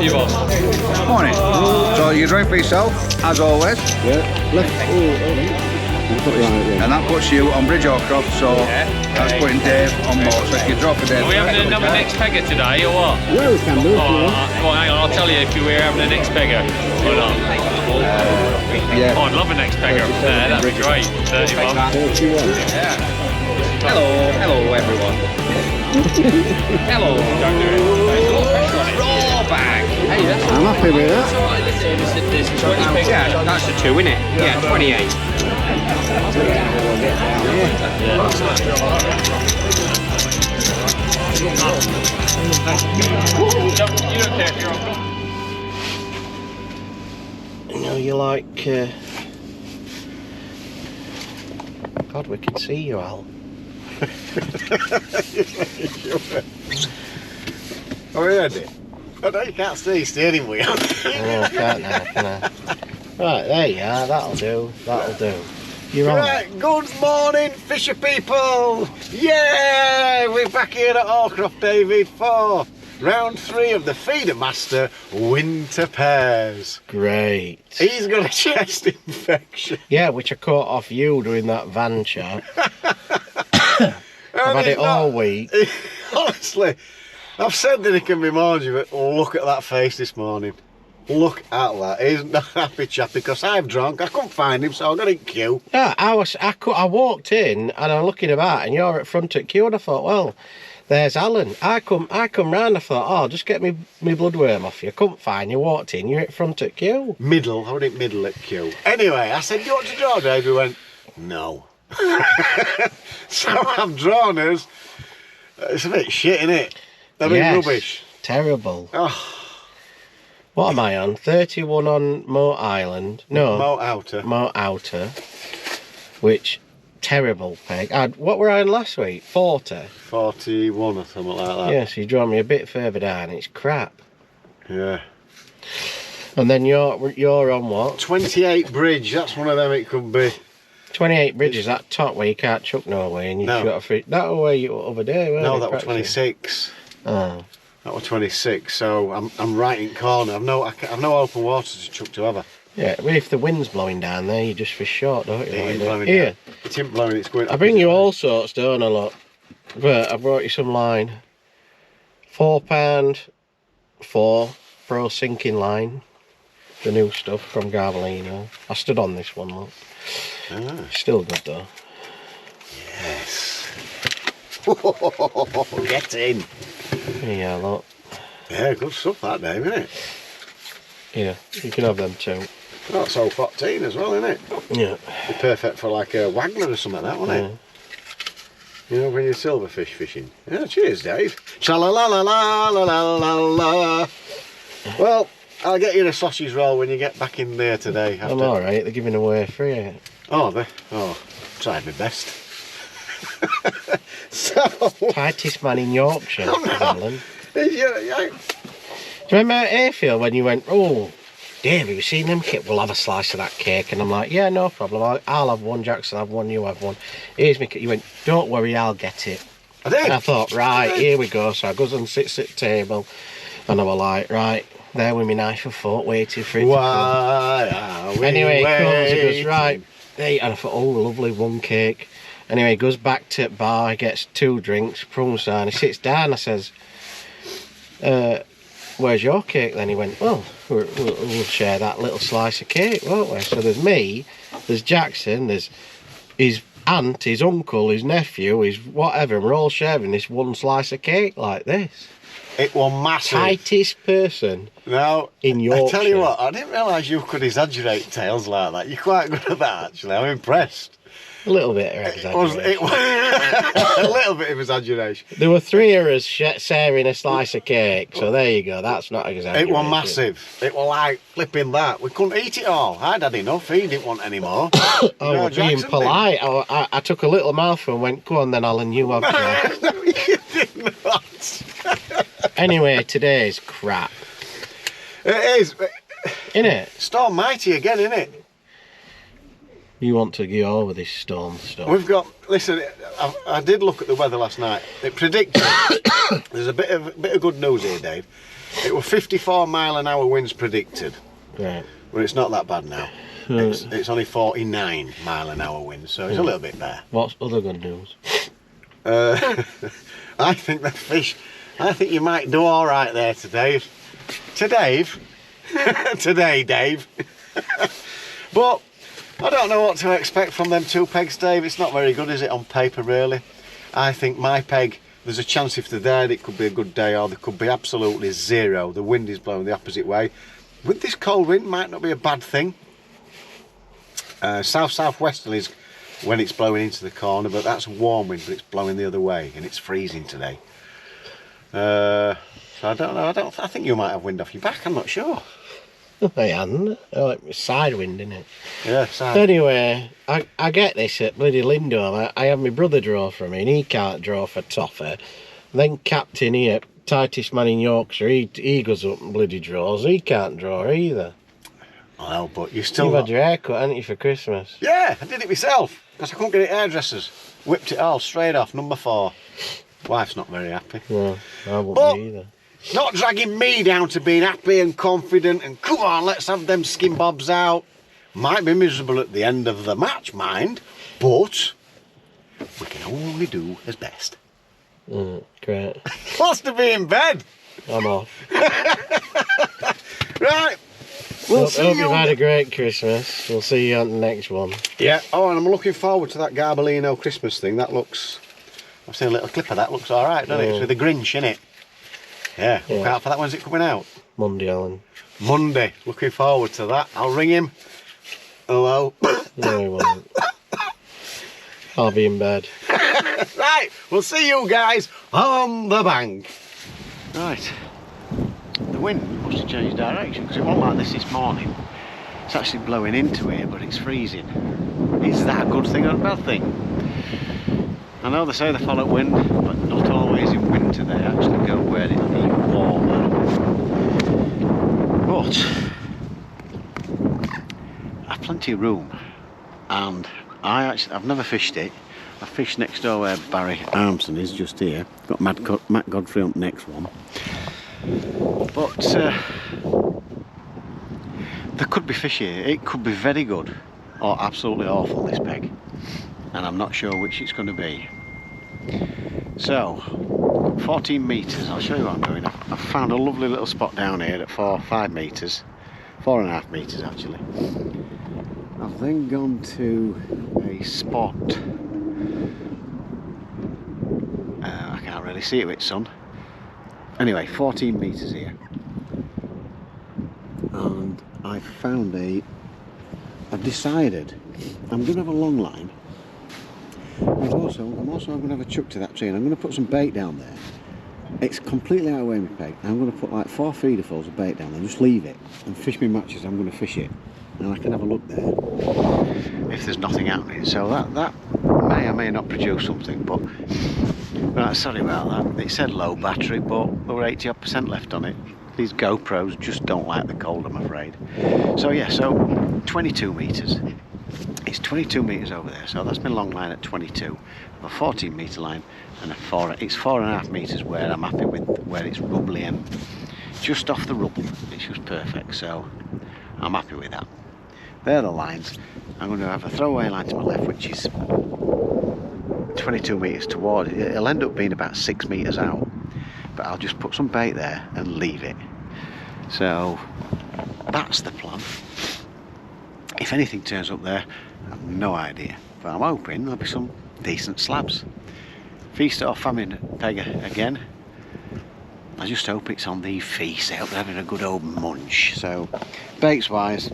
you, boss. Morning. So you drink for yourself, as always. Yeah. Left. And that puts you on Bridge Hallcroft, so that's putting Dave on board. So if you drop a Dave. Are we having another next pegger today, or what? Yeah, we can do. Oh, well, hang on, I'll tell you if we're having a next pegger or not. Yeah. Oh, I'd love a next pegger up there, that'd be great. 31. Yeah. Hello everyone. Hello. Don't do it. Raw bag. Hey, that's I'm happy with that. There's 20 peggers. Yeah, that's the two, isn't it? Yeah, 28. You don't care if you're on. You know, you like. God, we can see you, Al. Are we ready? I know you can't see steering wheel. Oh, I can't now, can I? Right, there you are, that'll do, that'll do. You're on. Right, good morning, fisher people! Yeah, we're back here at Hallcroft, David, for round 3 of the Feedermaster winter pairs. Great. He's got a chest infection. Yeah, which I caught off you doing that van chat. I've had it all week. Honestly, I've said that he can be mangy, but look at that face this morning. Look at that. He's not a happy chap because I've drunk. I couldn't find him, so I got in queue. Yeah, I walked in and I'm looking about and you're at front at queue and I thought, well, there's Alan. I come round, I thought, oh, just get me bloodworm off you. I couldn't find you, walked in, you're at front at queue. Middle, I went middle at queue. Anyway, I said, do you want to draw, Dave? He went, no. So I've drawn us. It's a bit shit, isn't it? I mean, rubbish. Terrible. Oh. What am I on? 31 on Moat Island. No. Moat Outer. Moat Outer. Which, terrible peg. What were I on last week? 40? 41 or something like that. Yeah, so you draw me a bit further down. It's crap. Yeah. And then you're on what? 28 bridge. That's one of them it could be. 28 bridges, that top where you can't chuck no way and you got a free. That was where you were over there, weren't No, it, that was practically? 26. Oh. That was 26. So I'm right in corner. I've no open water to chuck to ever. Yeah, well, if the wind's blowing down there, you just fish short, don't you? It ain't blowing Here, down. It ain't blowing. It's going. I bring you all sorts, don't I, lot? But I brought you some line. £4 for pro sinking line. The new stuff from Garvalino. I stood on this one, look. Ah. Still good though. Yes. Get in. Yeah, look. Yeah, good stuff that, Dave, isn't it? Yeah, you can have them too. That's all 14 as well, isn't it? Yeah. Be perfect for like a Wagner or something like that, wouldn't it? You know, when you're silverfish fishing. Yeah, cheers, Dave. Sha-la-la-la-la-la-la-la-la. Well, I'll get you a sausage roll when you get back in there today. I'm alright, they're giving away free. Oh, tried my best. So, Tightest man in Yorkshire, Alan. Do yeah. you remember at Ayfield when you went, oh, Dave, have you seen them cake? We'll have a slice of that cake. And I'm like, yeah, no problem. I'll have one, Jackson, have one, you have one. Here's me cake. You went, don't worry, I'll get it. I did. And I thought, right, here we go. So I goes and sits at the table. And I was like, right, there with me knife and fork, waiting for it to come. Why are we Anyway, he comes, he goes, waiting? right. Hey, and I thought, oh, lovely, one cake. Anyway, he goes back to the bar, he gets 2 drinks, prunes down, he sits down, I says, where's your cake then? He went, well, we'll share that little slice of cake, won't we? So there's me, there's Jackson, there's his aunt, his uncle, his nephew, his whatever, and we're all sharing this one slice of cake like this. It was massive. Tightest person Now, in Yorkshire. I tell you what, I didn't realise you could exaggerate tales like that. You're quite good at that, actually. I'm impressed. A little bit of exaggeration. It was a little bit of exaggeration. There were 3 of us sharing a slice of cake, so there you go. That's not exaggerating. It was massive. It was like flipping that. We couldn't eat it all. I'd had enough. He didn't want any more. Oh, we're being Jackson polite. I took a little mouthful and went, go on then, Alan, you have some. No, you did not. Anyway, today's crap. It is. Innit? Storm mighty again, innit? You want to go over this storm stuff. We've got. Listen, I did look at the weather last night. It predicted. There's a bit of good news here, Dave. It was 54-mile-an-hour winds predicted, Right. but it's not that bad now. It's only 49-mile-an-hour winds, so it's a little bit better. What's other good news? I think the fish. I think you might do all right there today. Today, Dave. But I don't know what to expect from them 2 pegs, Dave. It's not very good, is it, on paper, really? I think my peg, there's a chance if they're there, it could be a good day, or there could be absolutely zero. The wind is blowing the opposite way. With this cold wind, might not be a bad thing. South-southwesterly is when it's blowing into the corner, but that's a warm wind, but it's blowing the other way, and it's freezing today. So I don't know. I think you might have wind off your back. I'm not sure. I hadn't. Oh, it was side wind, innit? Yeah, side. Anyway, I get this at bloody Lindover. I have my brother draw for me, and he can't draw for Toffer. Then Captain here, tightest man in Yorkshire, he goes up and bloody draws. He can't draw either. Well, but you still. You've had your hair cut, haven't you, for Christmas? Yeah, I did it myself because I couldn't get it hairdressers. Whipped it all straight off, number 4. Wife's not very happy. No, I wouldn't But be either. not dragging me down to being happy and confident and come on, let's have them skin bobs out. Might be miserable at the end of the match, mind, but we can only do as best. Great. Wants to be in bed. I'm off. Right. Hope you've had a great Christmas. We'll see you on the next one. Yeah. Oh, and I'm looking forward to that Garbolino Christmas thing. That looks. I've seen a little clip of that. Looks all right, doesn't it? It's with the Grinch in it. Yeah. Look out for that. When's it coming out? Monday, Alan. Monday. Looking forward to that. I'll ring him. Hello. No, he won't. I'll be in bed. Right. We'll see you guys on the bank. Right. The wind must have changed direction because it wasn't like this morning. It's actually blowing into here, but it's freezing. Is that a good thing or a bad thing? I know they say they follow wind, but not always in winter. They actually go where it's warmer. But I've plenty of room, and I've never fished it. I fished next door where Barry Armson is, just here. Got Matt Godfrey on the next one. But there could be fish here. It could be very good or absolutely awful, this peg, and I'm not sure which it's going to be. So 14 metres, I'll show you what I'm doing. I've found a lovely little spot down here at 5 metres, 4.5 metres actually. I've then gone to a spot, I can't really see it with sun. Anyway, 14 metres here, and I found I've decided I'm going to have a long line. I'm also going to have a chuck to that tree, and I'm going to put some bait down there. It's completely out of the way, my peg. I'm going to put like 4 feederfuls of bait down there, just leave it, and fish me matches. I'm going to fish it, and I can have a look there if there's nothing happening. So that may or may not produce something, but sorry about that. It said low battery, but there were 80% left on it. These GoPros just don't like the cold, I'm afraid. So yeah, so 22 metres. It's 22 metres over there, so that's my long line at 22. I have a 14 metre line and it's 4.5 metres where I'm happy with, where it's rubbly and just off the rubble. It's just perfect, so I'm happy with that. They're the lines. I'm going to have a throwaway line to my left, which is 22 metres toward it. It'll end up being about 6 metres out, but I'll just put some bait there and leave it. So that's the plan. If anything turns up there, I have no idea, but I'm hoping there'll be some decent slabs. Feast or famine peg again. I just hope it's on the feast. I hope they're having a good old munch. So baits wise,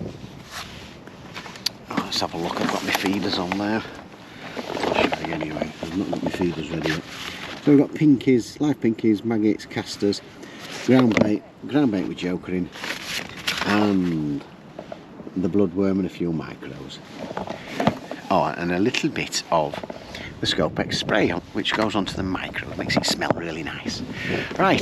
let's have a look. I've got my feeders on there. I'll show you anyway. I've not got my feeders ready yet. So we've got pinkies, live pinkies, maggots, casters, ground bait with joker in, and the bloodworm and a few micros. Oh, and a little bit of the Scopex spray, which goes onto the micro. It makes it smell really nice. Right,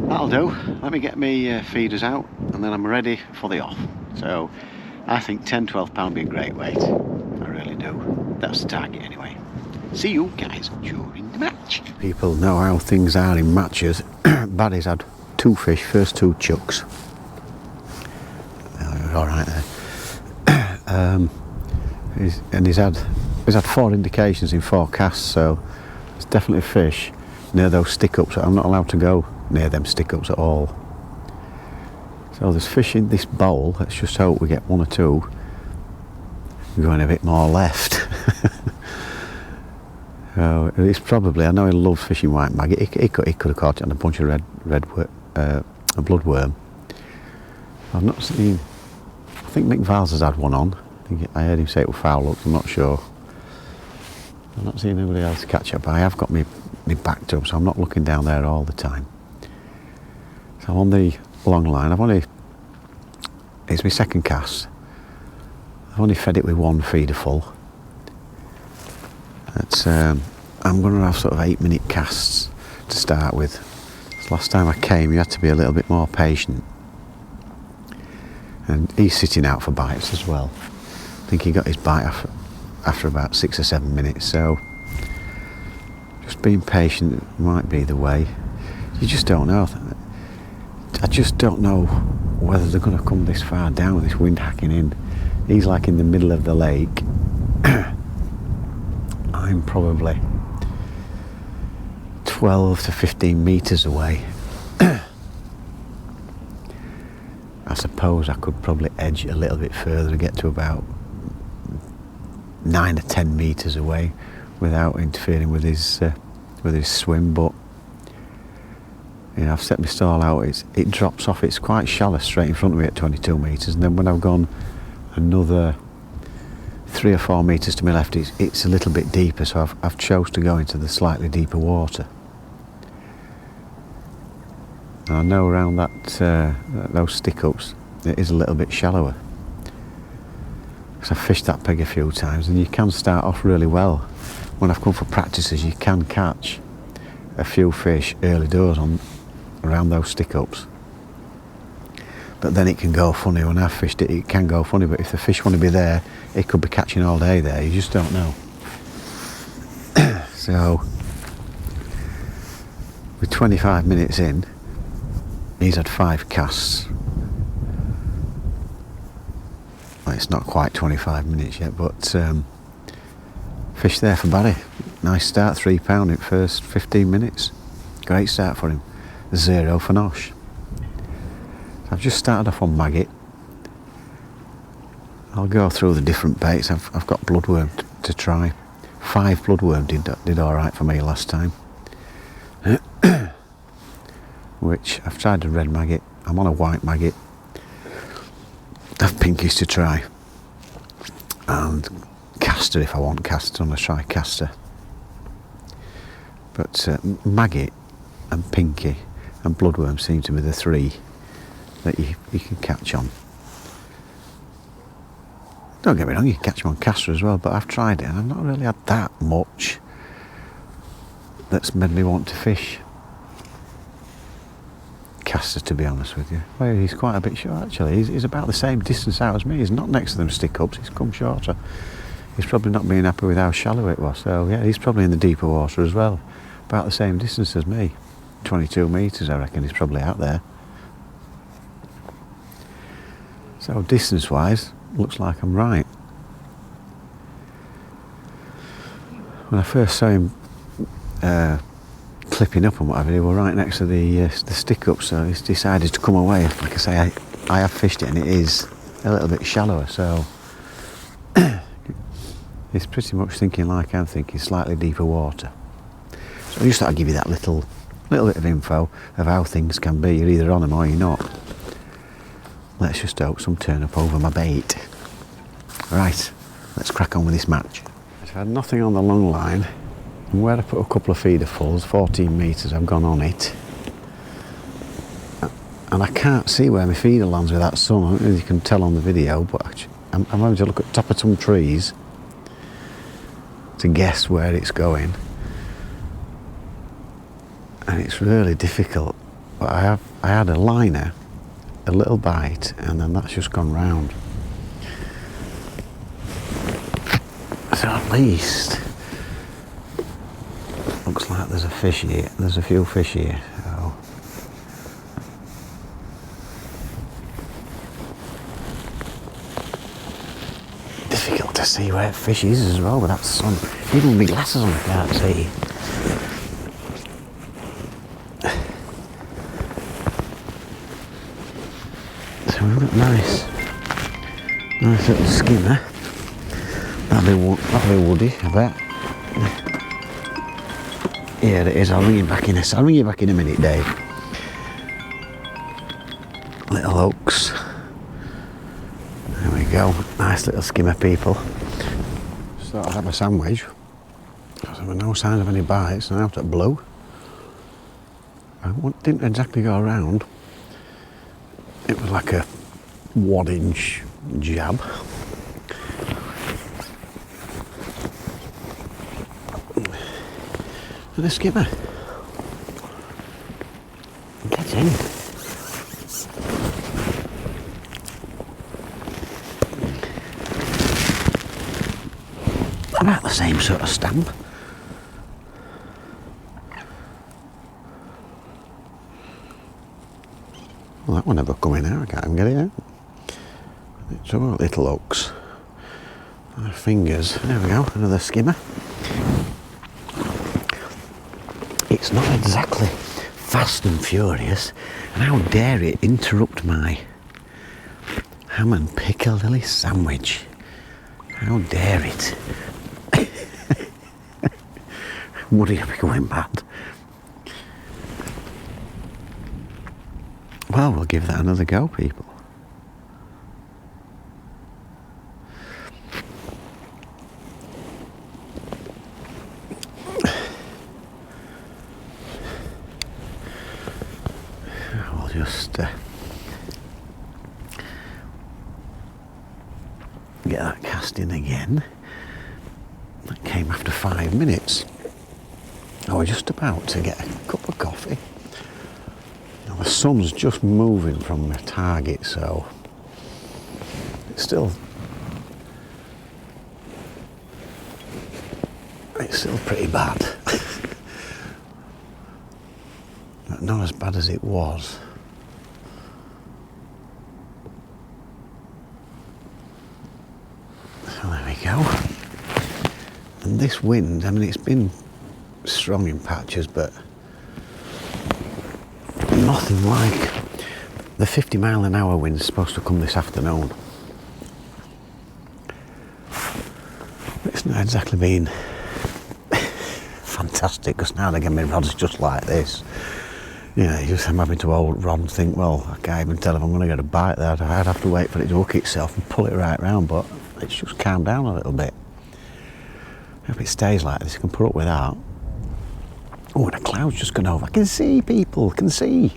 that'll do. Let me get my feeders out, and then I'm ready for the off. So I think 10-12 pound would be a great weight. I really do. That's the target anyway. See you guys during the match. People know how things are in matches. Barry's had 2 fish, first 2 chucks. All right there. He's had 4 indications in 4 casts, so it's definitely fish near those stick-ups. I'm not allowed to go near them stick-ups at all. So there's fish in this bowl. Let's just hope we get 1 or 2. We're going a bit more left. So it's probably, I know he loves fishing white maggot. He could have caught it on a bunch of a bloodworm. I've not seen, I think Mick Vals has had one on. I heard him say it was foul hooked, I'm not sure. I've not seen anybody else catch it, but I have got me back to him, so I'm not looking down there all the time. So on the long line, it's my second cast. I've only fed it with 1 feeder full. I'm going to have sort of 8-minute casts to start with. So last time I came, you had to be a little bit more patient. And he's sitting out for bites as well. I think he got his bite after about 6 or 7 minutes, so just being patient might be the way. You just don't know. I just don't know whether they're going to come this far down with this wind hacking in. He's like in the middle of the lake. I'm probably 12 to 15 metres away. I suppose I could probably edge a little bit further and get to about 9 or 10 metres away without interfering with his swim, but you know, I've set my stall out, it drops off, it's quite shallow straight in front of me at 22 metres, and then when I've gone another 3 or 4 metres to my left, it's a little bit deeper, so I've chose to go into the slightly deeper water. And I know around those stick-ups it is a little bit shallower. Because I've fished that peg a few times, and you can start off really well. When I've come for practices, you can catch a few fish early doors around those stick-ups. But then it can go funny. When I've fished it, it can go funny, but if the fish want to be there, it could be catching all day there, you just don't know. So, with 25 minutes in, he's had 5 casts. Well, it's not quite 25 minutes yet, but fish there for Barry. Nice start, £3 in first 15 minutes. Great start for him. 0 for Nosh. I've just started off on maggot. I'll go through the different baits. I've got bloodworm to try. 5 bloodworm did all right for me last time. Which I've tried a red maggot. I'm on a white maggot. I've pinkies to try. And caster if I want caster. I'm going to try caster. But maggot and pinky and bloodworm seem to be the 3 that you can catch on. Don't get me wrong, you can catch them on caster as well, but I've tried it and I've not really had that much that's made me want to fish caster, to be honest with you. Well, he's quite a bit short actually. He's about the same distance out as me. He's not next to them stick-ups, he's come shorter. He's probably not being happy with how shallow it was, so yeah, he's probably in the deeper water as well. About the same distance as me. 22 metres I reckon he's probably out there. So distance wise, looks like I'm right. When I first saw him clipping up and whatever, they were right next to the stick-up, so he's decided to come away. Like I say, I have fished it and it is a little bit shallower, so he's pretty much thinking like I'm thinking, slightly deeper water. So I just thought I'd give you that little bit of info of how things can be. You're either on them or you're not. Let's just hope some turn up over my bait. Right, let's crack on with this match. I've had nothing on the long line, and where I put a couple of feeder fulls, 14 metres, I've gone on it. And I can't see where my feeder lands with that sun. I don't know if you can tell on the video, but I'm having to look at the top of some trees to guess where it's going. And it's really difficult. But I had a liner, a little bite, and then that's just gone round. So at least looks like there's a fish here. There's a few fish here. So to see where fish is as well with that sun. Even with my glasses on I can't see. So we've got nice little skimmer. That'll be woody, I bet. Here it is. I'll ring you back in a minute, Dave. Little hooks. There we go. Nice little skimmer, people. Just thought I'd have a sandwich. There were no signs of any bites, and out at blue. I didn't exactly go around. It was like a 1-inch jab. And a skimmer. Get in. About the same sort of stamp. Well, that one never coming out, I can't even get it out. It's all little hooks. My fingers, there we go, another skimmer. It's not exactly fast and furious, and how dare it interrupt my ham and piccadilly sandwich. How dare it. Woody, I'm going mad. Well, we'll give that another go, people. We'll just get that cast in again. That came after 5 minutes. I was just about to get a cup of coffee. Now the sun's just moving from the target, so it's still pretty bad. But not as bad as it was. So there we go. And this wind, I mean, it's been strong in patches, but nothing like the 50-mile-an-hour wind is supposed to come this afternoon. It's not exactly been fantastic, because now they get me rods just like this. You know, I'm having to hold rod and think, well, I can't even tell if I'm going to get a bite there. I'd have to wait for it to hook itself and pull it right round, but it's just calmed down a little bit. If it stays like this, I can put up with that. Oh, and a cloud's just gone over. I can see people, can see.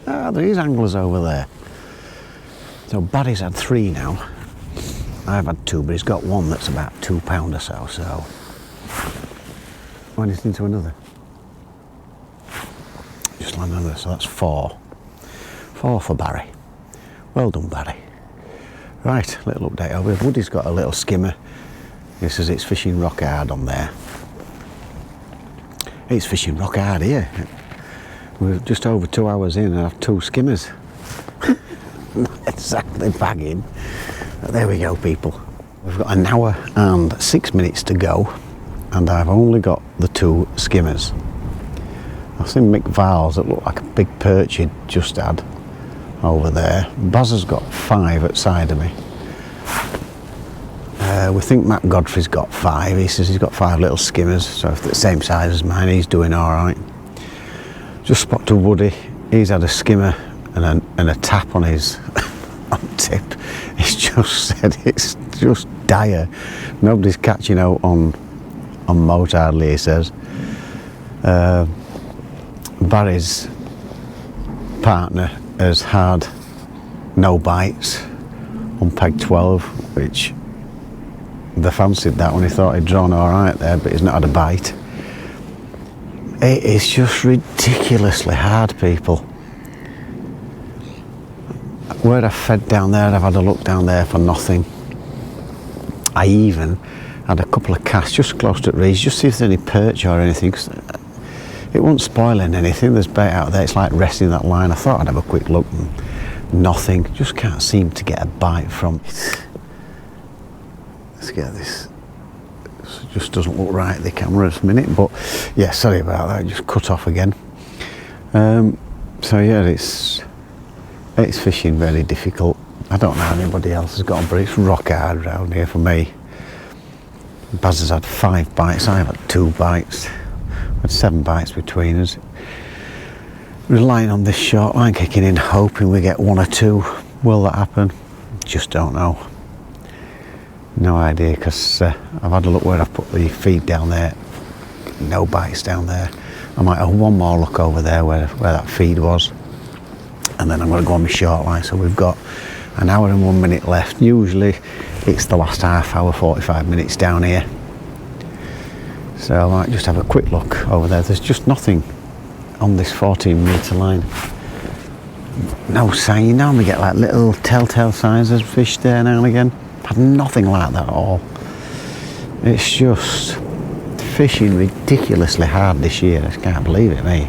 Ah, there is anglers over there. So Barry's had 3 now. I've had 2, but he's got one that's about £2 or so, When it's into another. Just land another, so that's 4. 4 for Barry. Well done, Barry. Right, little update over. Woody's got a little skimmer. He says it's fishing rock hard on there. It's fishing rock hard here. We're just over 2 hours in and I have 2 skimmers. Not exactly bagging. But there we go, people. We've got 1 hour and 6 minutes to go, and I've only got the 2 skimmers. I've seen Mick Val's that look like a big perch he'd just had over there. Baz has got 5 outside of me. We think Matt Godfrey's got 5. He says he's got 5 little skimmers, so if they're the same size as mine, he's doing all right. Just spotted Woody. He's had a skimmer and a tap on his on tip. He's just said it's just dire. Nobody's catching out on moat hardly, he says. Barry's partner has had no bites on peg 12, which they fancied that when he thought he'd drawn all right there, but he's not had a bite. It is just ridiculously hard, people. Where I've fed down there, I've had a look down there for nothing. I even had a couple of casts just close to the reeds, just see if there's any perch or anything, 'cause it won't spoil anything. There's bait out there, it's like resting that line. I thought I'd have a quick look and nothing. Just can't seem to get a bite from it. Let's get this. It just doesn't look right the camera at the minute, but yeah, sorry about that, just cut off again. So yeah, it's fishing very difficult. I don't know how anybody else has got on, but it's rock hard around here for me. Baz has had 5 bites, I've had 2 bites. We had 7 bites between us. Relying on this short line kicking in, hoping we get 1 or 2. Will that happen? Just don't know. No idea, because I've had a look where I've put the feed down there. No bites down there. I might have one more look over there where that feed was, and then I'm going to go on my short line. So we've got an hour and 1 minute left. Usually it's the last half hour, 45 minutes down here. So I might just have a quick look over there. There's just nothing on this 14-metre line. No sign. You normally get like little telltale signs of fish there now and again. I've had nothing like that at all. It's just fishing ridiculously hard this year. I can't believe it, me.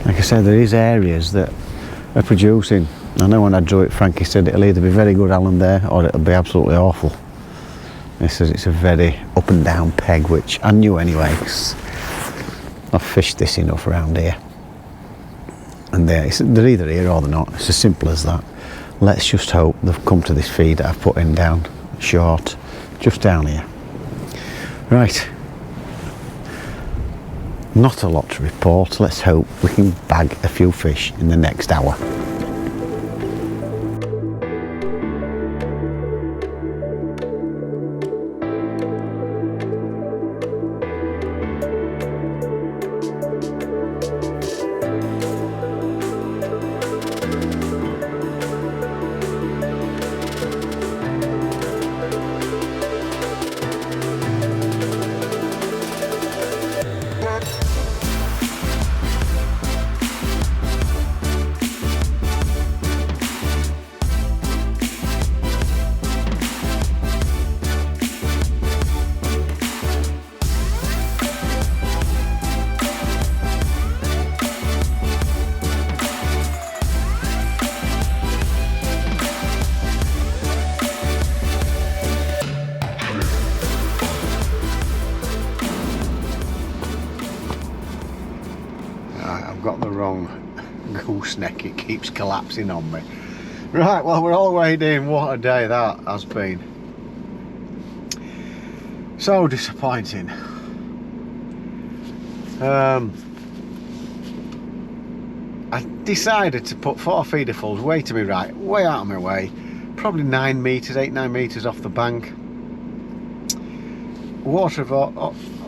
Like I said, there is areas that are producing. I know when I drew it, Frankie said it'll either be very good Alan there or it'll be absolutely awful. He says it's a very up and down peg, which I knew anyway, 'cause I've fished this enough around here. And they're either here or they're not. It's as simple as that. Let's just hope they've come to this feed that I've put in down short, just down here. Right. Not a lot to report. Let's hope we can bag a few fish in the next hour. Got the wrong gooseneck, it keeps collapsing on me. Right, well, we're all weighed in. What a day that has been. So disappointing. I decided to put 4 feederfuls way to me right, way out of my way, probably 9 metres, 8-9 metres off the bank. Water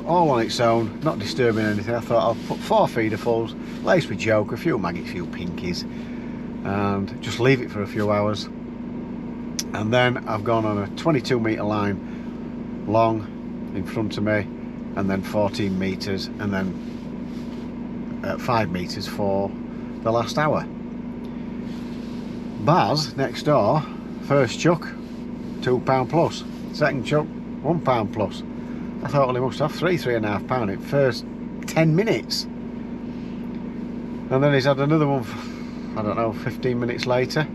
all on its own, not disturbing anything. I thought I'll put 4 feederfuls, lace with joke, a few maggots, a few pinkies, and just leave it for a few hours. And then I've gone on a 22-metre line long in front of me, and then 14 metres, and then 5 metres for the last hour. Baz next door, first chuck, £2 plus, second chuck, £1 plus. I thought, well, he must have 3.5 pound in first 10 minutes. And then he's had another one, I don't know, 15 minutes later.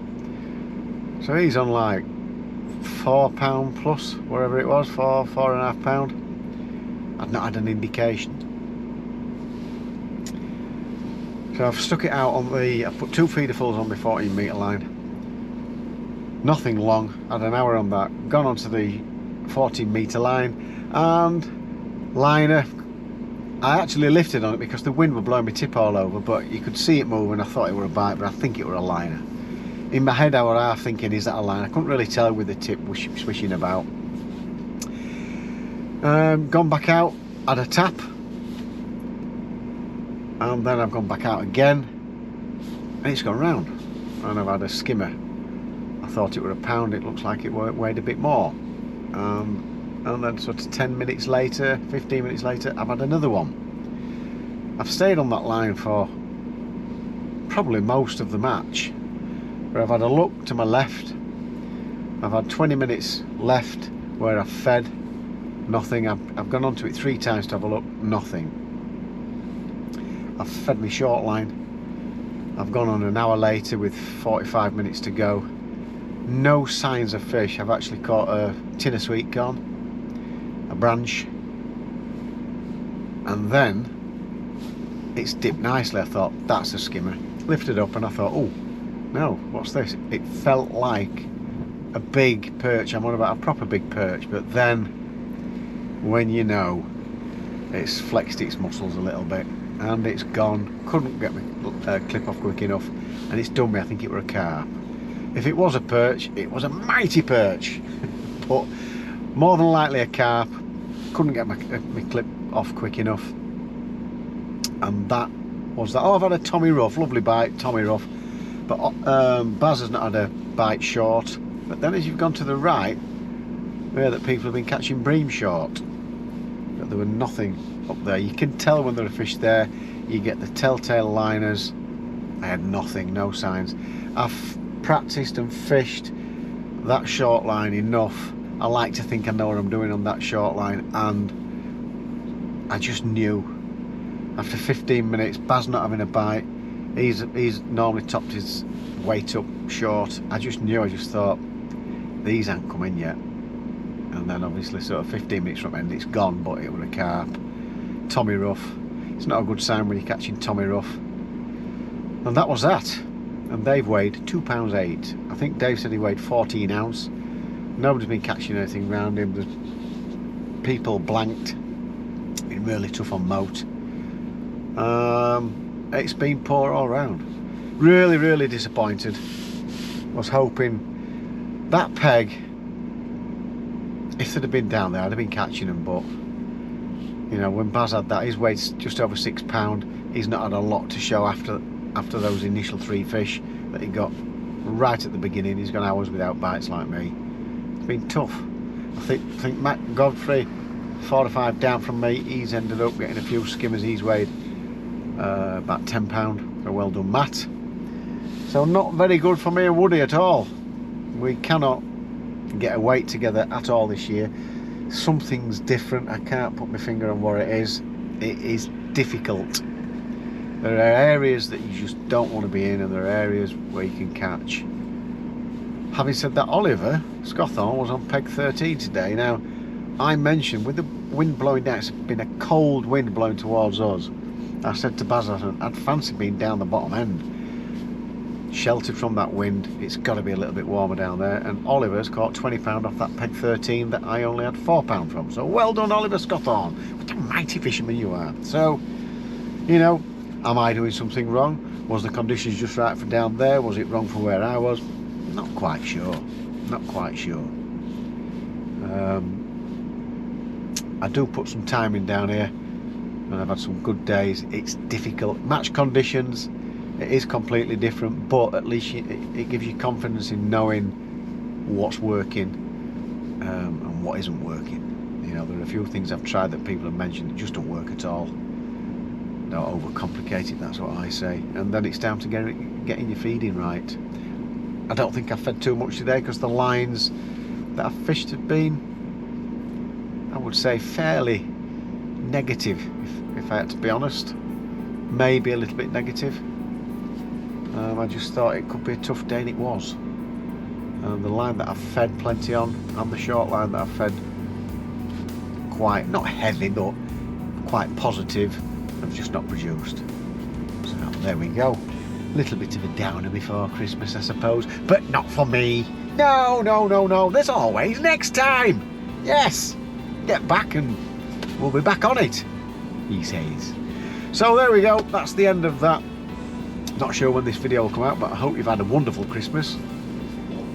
So he's on like £4 plus, wherever it was, £4.5 pound. I've not had an indication. So I've stuck it out on the, I put 2 feederfuls on my 14-metre line. Nothing long, had an hour on that, gone onto the 14-metre line, and liner, I actually lifted on it because the wind was blowing my tip all over, but you could see it moving. I thought it were a bite, but I think it were a liner. In my head I was half thinking, is that a liner? I couldn't really tell with the tip swishing about. Gone back out, had a tap, and then I've gone back out again, and it's gone round, and I've had a skimmer. I thought it were £1, it looks like it weighed a bit more. And then sort of 10 minutes later, 15 minutes later, I've had another one. I've stayed on that line for probably most of the match, but I've had a look to my left. I've had 20 minutes left where I've fed, nothing. I've gone onto it 3 times to have a look, nothing. I've fed me short line. I've gone on an hour later with 45 minutes to go, no signs of fish. I've actually caught a tin of sweet corn, a branch, and then it's dipped nicely. I thought, that's a skimmer. Lifted up and I thought, oh no, what's this? It felt like a big perch. I'm on about a proper big perch, but then when you know, it's flexed its muscles a little bit and it's gone. Couldn't get my clip off quick enough, and it's done me. I think it were a carp. If it was a perch, it was a mighty perch, but more than likely a carp. Couldn't get my clip off quick enough, and that was that. Oh, I've had a Tommy Rough, lovely bite, Tommy Rough, but Baz has not had a bite short. But then as you've gone to the right, where that people have been catching bream short, but there were nothing up there. You can tell when there are fish there. You get the telltale liners. I had nothing, no signs. I've practiced and fished that short line enough. I like to think I know what I'm doing on that short line, and I just knew after 15 minutes, Baz not having a bite, he's normally topped his weight up short. I just knew, I just thought, these ain't come in yet. And then obviously sort of 15 minutes from end, it's gone, but it was a carp. Tommy Rough. It's not a good sign when you're catching Tommy Rough. And that was that. And they've weighed £2.8. I think Dave said he weighed 14 ounce. Nobody's been catching anything round him. There's people blanked. Been really tough on moat. It's been poor all round. Really, really disappointed. Was hoping that peg, if they'd have been down there, I'd have been catching them, but you know, when Baz had that, his weight's just over £6. He's not had a lot to show after those initial 3 fish that he got right at the beginning. He's gone hours without bites like me. It's been tough. I think Matt Godfrey, 4 or 5 down from me, he's ended up getting a few skimmers. He's weighed about £10. So well done, Matt. So not very good for me and Woody at all. We cannot get a weight together at all this year. Something's different. I can't put my finger on what it is. It is difficult. There are areas that you just don't want to be in, and there are areas where you can catch. Having said that, Oliver Scotthorne was on peg 13 today. Now, I mentioned with the wind blowing down, it's been a cold wind blowing towards us. I said to Baz, I'd fancy being down the bottom end, sheltered from that wind. It's got to be a little bit warmer down there. And Oliver's caught £20 off that peg 13 that I only had £4 from. So well done, Oliver Scotthorne. What a mighty fisherman you are. So, you know, am I doing something wrong? Was the conditions just right for down there? Was it wrong for where I was? Not quite sure. Not quite sure. I do put some time in down here, and I've had some good days. It's difficult. Match conditions, it is completely different, but at least it gives you confidence in knowing what's working and what isn't working. You know, there are a few things I've tried that people have mentioned that just don't work at all. Don't overcomplicate it, that's what I say. And then it's down to getting your feeding right. I don't think I've fed too much today because the lines that I've fished have been, I would say, fairly negative, if I had to be honest. Maybe a little bit negative. I just thought it could be a tough day, and it was. The line that I've fed plenty on, and the short line that I've fed quite, not heavy, but quite positive, have just not produced. So there we go. A little bit of a downer before Christmas, I suppose, but not for me. No, no, no, no. There's always next time. Yes. Get back and we'll be back on it, he says. So there we go. That's the end of that. Not sure when this video will come out, but I hope you've had a wonderful Christmas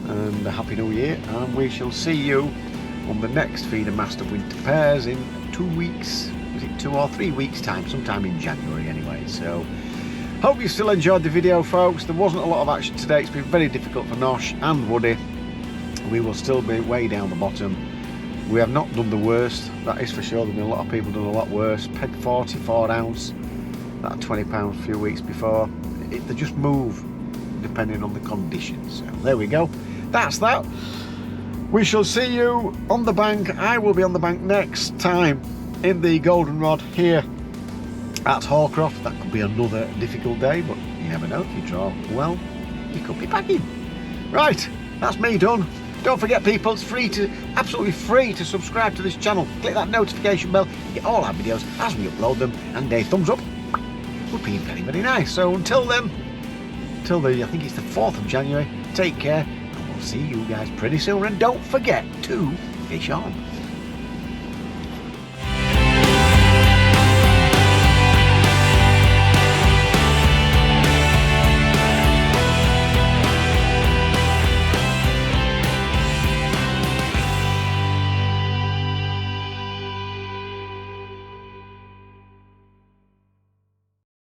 and a Happy New Year, and we shall see you on the next Feedermaster Winter Pairs in 2 weeks. Is it 2 or 3 weeks time? Sometime in January anyway. So hope you still enjoyed the video, folks. There wasn't a lot of action today. It's been very difficult for Nosh and Woody. We will still be way down the bottom. We have not done the worst, that is for sure. There have been a lot of people done a lot worse. Peg 44 ounce, that had £20 a few weeks before. They just move depending on the conditions. So there we go. That's that. We shall see you on the bank. I will be on the bank next time in the goldenrod here at Hallcroft. That could be another difficult day, but you never know. If you draw well, you could be back in. Right, that's me done. Don't forget, people, it's absolutely free to subscribe to this channel. Click that notification bell, get all our videos as we upload them, and a thumbs up would be very, very nice. So until then, I think it's the 4th of January, take care, and we'll see you guys pretty soon. And don't forget to fish on.